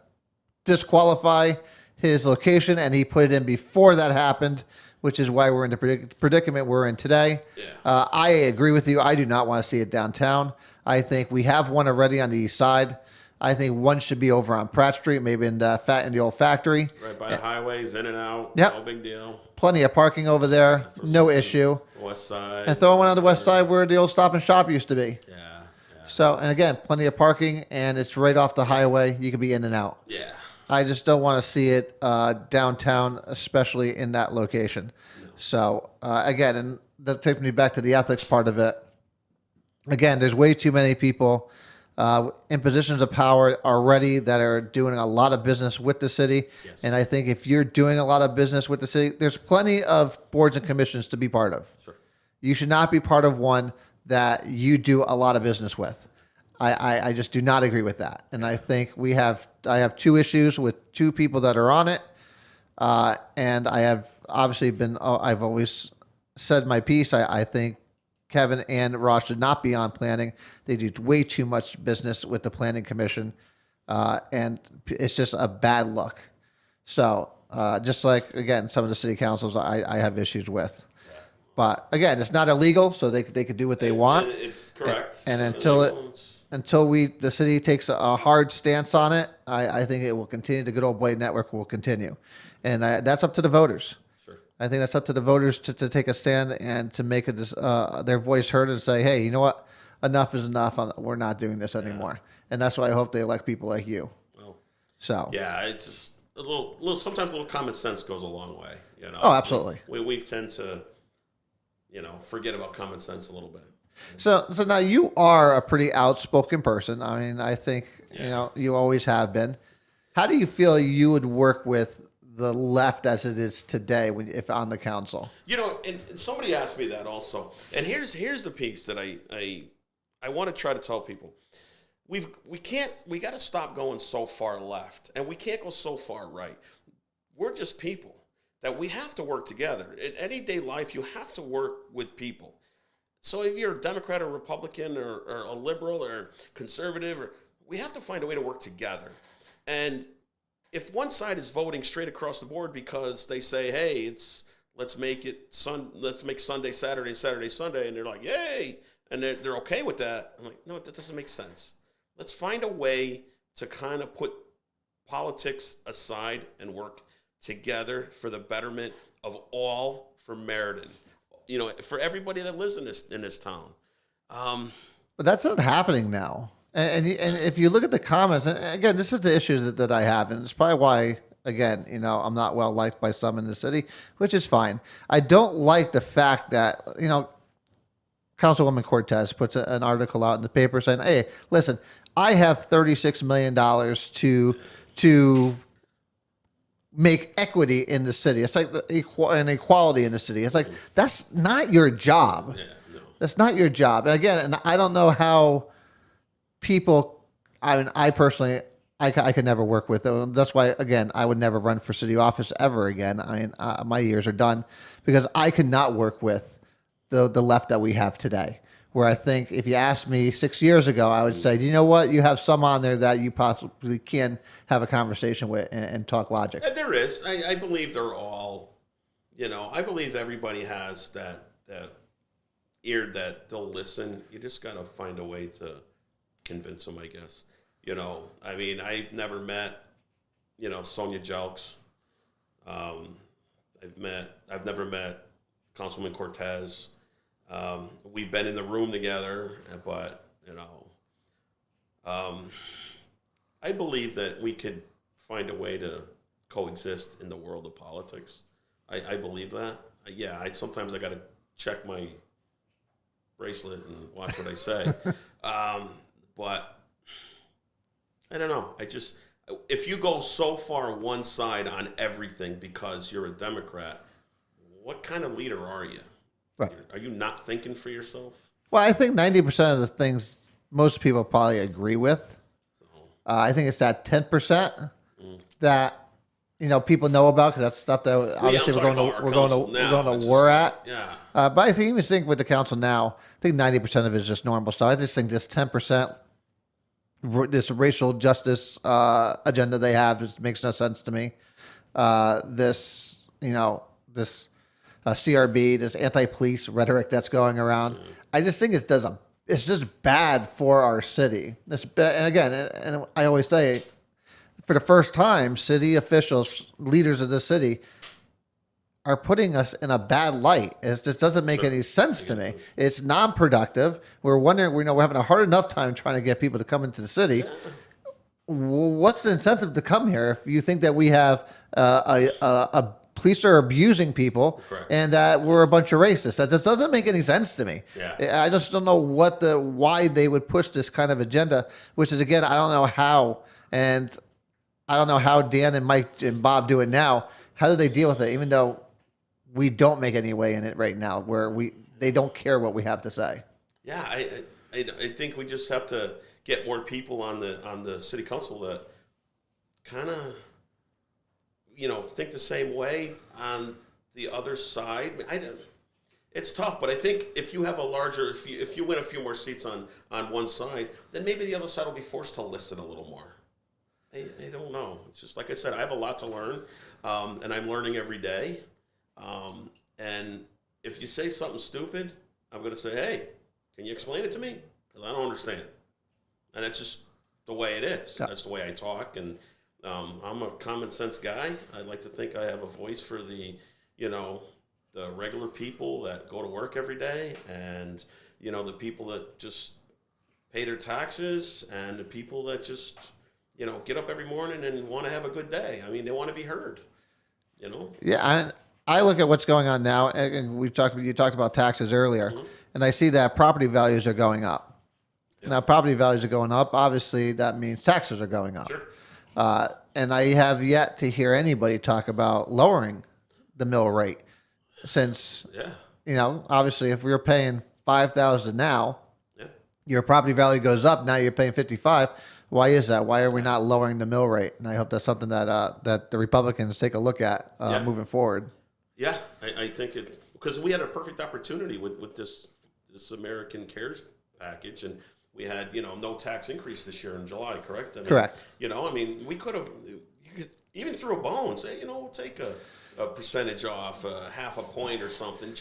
disqualify his location, and he put it in before that happened, which is why we're in the predicament we're in today. Yeah. I agree with you. I do not want to see it downtown. I think we have one already on the east side. I think one should be over on Pratt Street, maybe in the old factory. Right by the highways, in and out. Yep. No big deal. Plenty of parking over there, no issue. West side. And throw one on the west side where the old Stop and Shop used to be. Yeah. So, and again, plenty of parking, and it's right off the highway. You can be in and out. Yeah. I just don't want to see it downtown, especially in that location. No. So, again, and that takes me back to the ethics part of it. Again, there's way too many people in positions of power already that are doing a lot of business with the city. Yes. And I think if you're doing a lot of business with the city, there's plenty of boards and commissions to be part of. Sure. You should not be part of one that you do a lot of business with. I just do not agree with that. And I think I have two issues with two people that are on it. And I have obviously I've always said my piece. I think Kevin and Ross should not be on planning. They do way too much business with the planning commission. And it's just a bad look. So just like, again, some of the city councils I have issues with. But again, it's not illegal, so they could do what they want. It's correct. And until the city takes a hard stance on it, I think it will continue. The good old boy network will continue, and that's up to the voters. Sure. I think that's up to the voters to take a stand and to make their voice heard and say, hey, you know what? Enough is enough. We're not doing this anymore. And that's why I hope they elect people like you. Well, so yeah, it's just a little. Sometimes a little common sense goes a long way. You know. Oh, absolutely. We tend to, forget about common sense a little bit. So now you are a pretty outspoken person. I mean, I think, you always have been. How do you feel you would work with the left as it is today if on the council? And somebody asked me that also. And here's the piece that I want to try to tell people. We got to stop going so far left, and we can't go so far right. We're just people that we have to work together. In everyday life, you have to work with people. So if you're a Democrat or Republican or a liberal or conservative, we have to find a way to work together. And if one side is voting straight across the board because they say, hey, let's make Sunday Saturday, Saturday Sunday, and they're like, yay, and they're okay with that. I'm like, no, that doesn't make sense. Let's find a way to kind of put politics aside and work together for the betterment of all for Meriden. For everybody that lives in this town. But that's not happening now. And if you look at the comments, and again, this is the issue that I have, and it's probably why, again, I'm not well liked by some in the city, which is fine. I don't like the fact that, Councilwoman Cortez puts an article out in the paper saying, hey, listen, I have $36 million to make equity in the city. It's like an equality in the city. It's like, that's not your job. Yeah, no. That's not your job. And again, and I don't know how people, I personally, I could never work with them. That's why, again, I would never run for city office ever again. My years are done because I could not work with the left that we have today. Where I think if you asked me 6 years ago, I would say, do you know what? You have some on there that you possibly can have a conversation with and talk logic. And there is. I believe they're all, I believe everybody has that ear that they'll listen. You just got to find a way to convince them, I guess. I've never met, Sonia Jelks. I've never met Councilman Cortez. We've been in the room together, but I believe that we could find a way to coexist in the world of politics. I believe that. Sometimes I got to check my bracelet and watch what I say. But I don't know. If you go so far one side on everything because you're a Democrat, what kind of leader are you? Right. Are you not thinking for yourself? Well, I think 90% of the things most people probably agree with. I think it's that 10% that people know about because that's stuff that obviously we're going to war at. Yeah. But I think even think with the council now, I think 90% of it is just normal stuff. I just think this 10%, this racial justice agenda they have just makes no sense to me. This, this CRB, this anti-police rhetoric that's going around. I just think it's just bad for our city. And again, and I always say, for the first time, city officials, leaders of the city, are putting us in a bad light. It just doesn't make any sense to me. It's non-productive. We're wondering, we're having a hard enough time trying to get people to come into the city. What's the incentive to come here if you think that we have a police are abusing people and that we're a bunch of racists? That just doesn't make any sense to me. Yeah. I just don't know why they would push this kind of agenda, which is, again, I don't know how, and I don't know how Dan and Mike and Bob do it now. How do they deal with it, even though we don't make any way in it right now, where they don't care what we have to say? Yeah, I think we just have to get more people on the city council that kind of, think the same way on the other side. It's tough, but I think if you have if you win a few more seats on one side, then maybe the other side will be forced to listen a little more. I don't know. It's just like I said, I have a lot to learn, and I'm learning every day. And if you say something stupid, I'm going to say, hey, can you explain it to me? Because I don't understand. And it's just the way it is. Yeah. That's the way I talk. And I'm a common sense guy. I like to think I have a voice for the regular people that go to work every day, and, the people that just pay their taxes, and the people that just, get up every morning and want to have a good day. I mean, they want to be heard, Yeah, I look at what's going on now, and you talked about taxes earlier, and I see that property values are going up. Yeah. Now, property values are going up. Obviously, that means taxes are going up. Sure. And I have yet to hear anybody talk about lowering the mill rate, since obviously, if we were paying $5,000 now, your property value goes up. Now you're paying $55,000. Why is that? Why are we not lowering the mill rate? And I hope that's something that the Republicans take a look at moving forward. Yeah, I think it's because we had a perfect opportunity with this American Cares package, and we had no tax increase this year in July, correct? Correct. We could have even threw a bone, say we'll take a percentage off, half a point or something,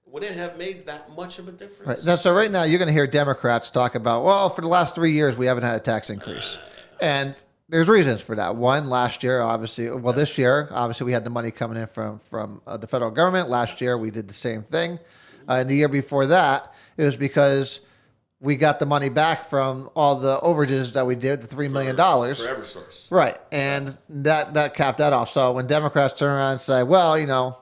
would it have made that much of a difference? Right. Now, so right now you're going to hear Democrats talk about, well, for the last 3 years we haven't had a tax increase, and there's reasons for that. One, last year, obviously, this year, obviously, we had the money coming in from the federal government. Last year, we did the same thing. And the year before that, it was because we got the money back from all the overages that we did, the $3 million. For Eversource. Right. And that capped that off. So when Democrats turn around and say, well,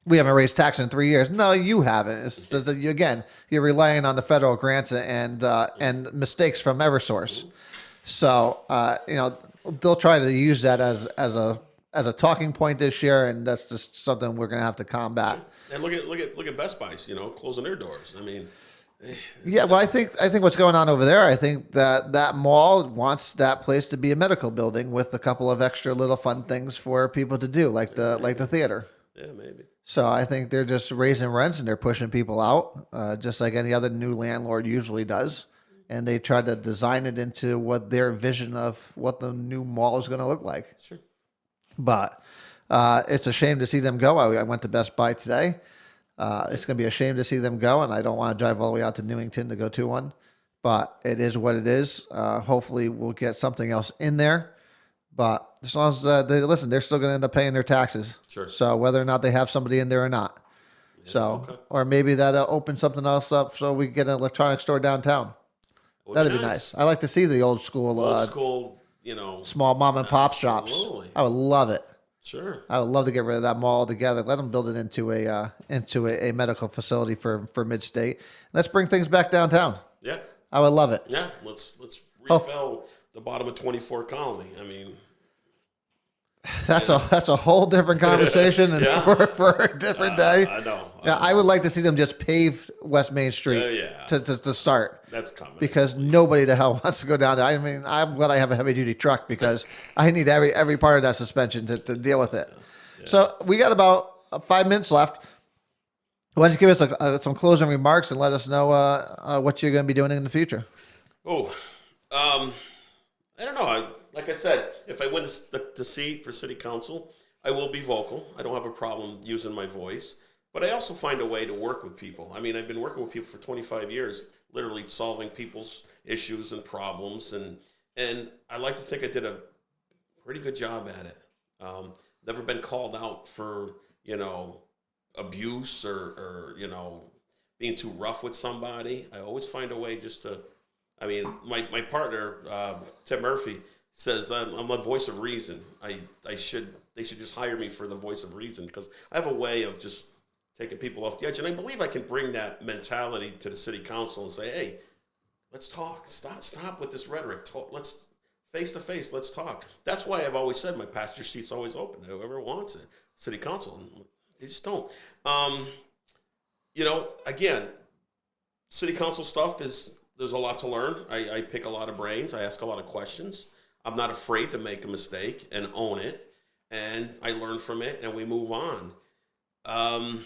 we haven't raised tax in 3 years. No, you haven't. It's just, again, you're relying on the federal grants and mistakes from Eversource. So, they'll try to use that as a talking point this year, and that's just something we're going to have to combat. And look at Best Buy's, closing their doors. I mean, yeah. Well, I think what's going on over there, I think that mall wants that place to be a medical building with a couple of extra little fun things for people to do, like the theater. Yeah, maybe. So I think they're just raising rents and they're pushing people out, just like any other new landlord usually does. And they try to design it into what their vision of what the new mall is going to look like. Sure. But it's a shame to see them go. I went to Best Buy today. It's going to be a shame to see them go, and I don't want to drive all the way out to Newington to go to one. But it is what it is. Hopefully we'll get something else in there. But as long as they're still going to end up paying their taxes. Sure. So whether or not they have somebody in there or not. Yeah, so, okay. Or maybe that'll open something else up so we can get an electronics store downtown. That'd be nice. I like to see the old school, small mom and pop shops. I would love it. Sure. I would love to get rid of that mall altogether. Let them build it into a medical facility for mid-state. Let's bring things back downtown. Yeah. I would love it. Yeah. Let's refill the bottom of 24 Colony. I mean, that's a whole different conversation and for a different day. I know. I would like to see them just pave West Main Street to start. That's coming. Because nobody the hell wants to go down there. I mean, I'm glad I have a heavy duty truck because I need every part of that suspension to deal with it. Yeah. So we got about 5 minutes left. Why don't you give us some closing remarks and let us know what you're going to be doing in the future? Oh, I don't know. Like I said, if I win the seat for city council, I will be vocal. I don't have a problem using my voice. But I also find a way to work with people. I mean, I've been working with people for 25 years, literally solving people's issues and problems. And I like to think I did a pretty good job at it. Never been called out for, abuse or being too rough with somebody. I always find a way just to, I mean, my partner, Tim Murphy, says I'm a voice of reason. They should just hire me for the voice of reason because I have a way of just taking people off the edge. And I believe I can bring that mentality to the city council and say, hey, let's talk. Stop with this rhetoric. Let's face to face. Let's talk. That's why I've always said my passenger seat's always open. Whoever wants it, city council. They just don't. Again, city council stuff there's a lot to learn. I pick a lot of brains. I ask a lot of questions. I'm not afraid to make a mistake and own it. And I learn from it and we move on. And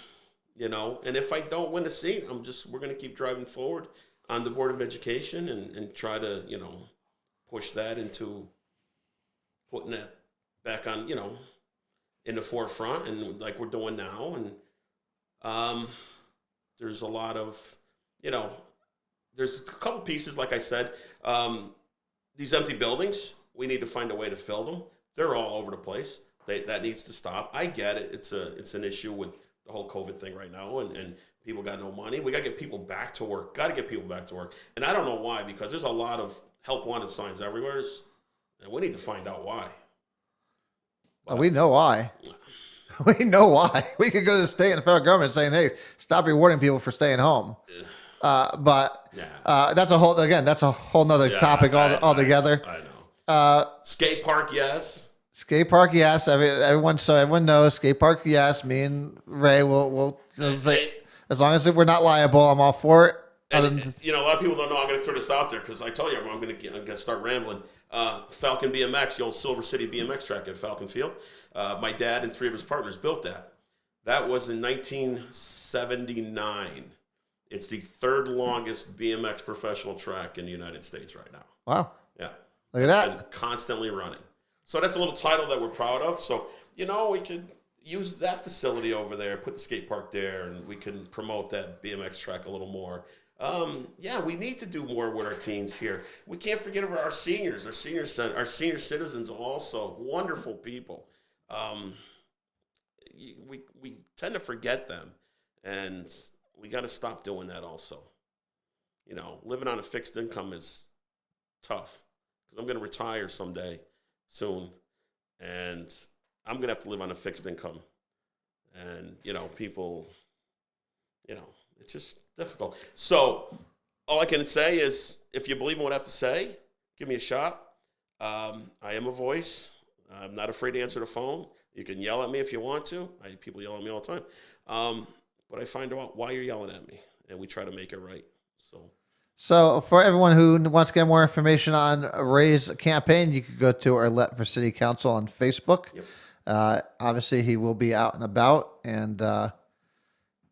if I don't win a seat, we're going to keep driving forward on the Board of Education and try to, push that into putting that back on, in the forefront and like we're doing now. And there's a lot of, there's a couple pieces, like I said, these empty buildings, we need to find a way to fill them. They're all over the place. That needs to stop. I get it. It's an issue with the whole COVID thing right now, and people got no money. We got to get people back to work. Got to get people back to work. And I don't know why, because there's a lot of help wanted signs everywhere, and we need to find out why. We know why. We know why. We could go to the state and the federal government saying, hey, stop rewarding people for staying home. That's a whole nother topic altogether. I know. Skate park, yes. Skate park, yes. Everyone knows skate park, yes. Me and Ray will say, as long as we're not liable, I'm all for it. And, a lot of people don't know. I'm going to throw this out there because I tell you, I'm going to start rambling. Falcon BMX, the old Silver City BMX track at Falcon Field. My dad and three of his partners built that. That was in 1979. It's the third longest BMX professional track in the United States right now. Wow. Yeah. Look at that. And constantly running. So that's a little title that we're proud of. So, we could use that facility over there, put the skate park there, and we can promote that BMX track a little more. We need to do more with our teens here. We can't forget about our seniors, our senior citizens, also wonderful people. We tend to forget them, and we got to stop doing that. Also, living on a fixed income is tough because I'm going to retire someday soon, and I'm going to have to live on a fixed income, and people, it's just difficult. So all I can say is, if you believe in what I have to say, give me a shot. I am a voice. I'm not afraid to answer the phone. You can yell at me if you want to. People yell at me all the time. But I find out why you're yelling at me, and we try to make it right. So for everyone who wants to get more information on Ray's campaign, you could go to Arlette for City Council on Facebook. Yep. Obviously, he will be out and about, and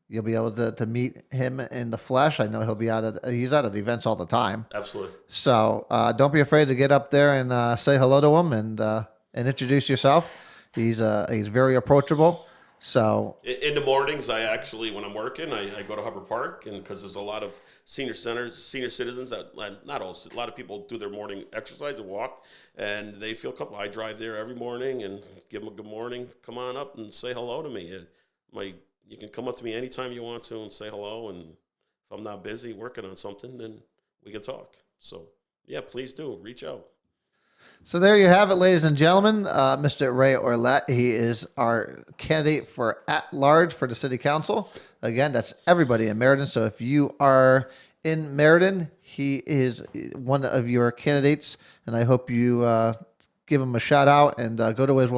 you'll be able to meet him in the flesh. I know he's out at the events all the time. Absolutely. So don't be afraid to get up there and say hello to him and introduce yourself. He's very approachable. So in the mornings, I actually, when I'm working, I go to Hubbard Park, and because there's a lot of senior citizens that not all, a lot of people do their morning exercise and walk, and they feel comfortable. I drive there every morning and give them a good morning. Come on up and say hello to me. You can come up to me anytime you want to and say hello. And if I'm not busy working on something, then we can talk. So yeah, please do reach out. So there you have it, ladies and gentlemen. Mr. Ray Arlette, he is our candidate for at-large for the city council. Again, that's everybody in Meriden. So if you are in Meriden, he is one of your candidates, and I hope you give him a shout out and go to his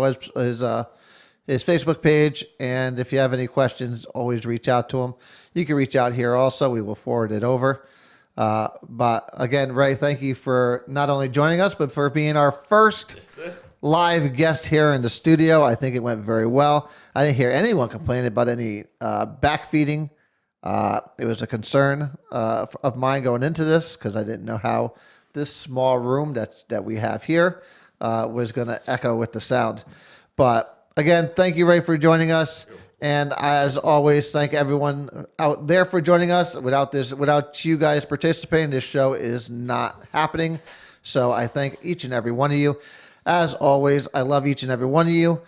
Facebook page. And if you have any questions, always reach out to him. You can reach out here also. We will forward it over. But again, Ray, thank you for not only joining us, but for being our first live guest here in the studio. I think it went very well. I didn't hear anyone complain about any backfeeding. It was a concern of mine going into this because I didn't know how this small room that we have here was going to echo with the sound. But again, thank you, Ray, for joining us. And as always, thank everyone out there for joining us. Without you guys participating, this show is not happening. So I thank each and every one of you. As always, I love each and every one of you.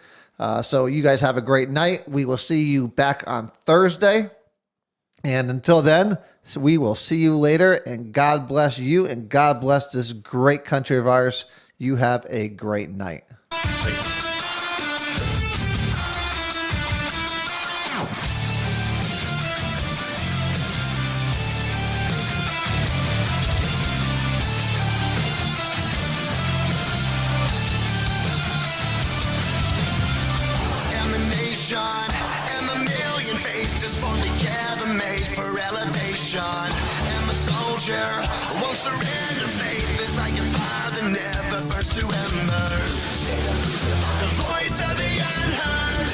So you guys have a great night. We will see you back on Thursday. And until then, we will see you later. And God bless you and God bless this great country of ours. You have a great night. And a million faces formed together, made for elevation. I'm a soldier, won't surrender. Faith is like a fire that never burns to embers. The voice of the unheard.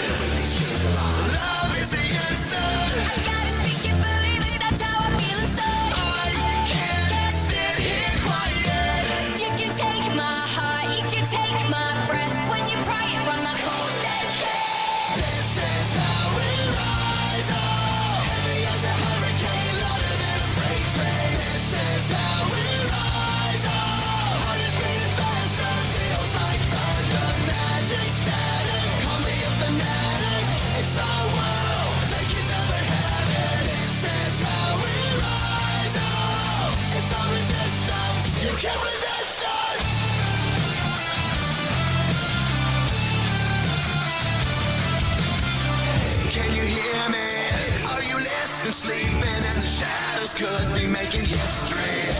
Love is the answer. I gotta speak it, believe it, that's how I feel inside. I can't sit here quiet. You can take my heart, you can take my breath when you pry it from my cold dead chest. This is how we rise up. Heavy as a hurricane, louder than a freight train. This is how we rise up. Heart is beating faster, feels like thunder. Magic static, call me a fanatic. It's our world, they can never have it. This is how we rise up. It's our resistance, you can't resist us. Can you hear me? Are you listening? Sleeping and the shadows could be making history.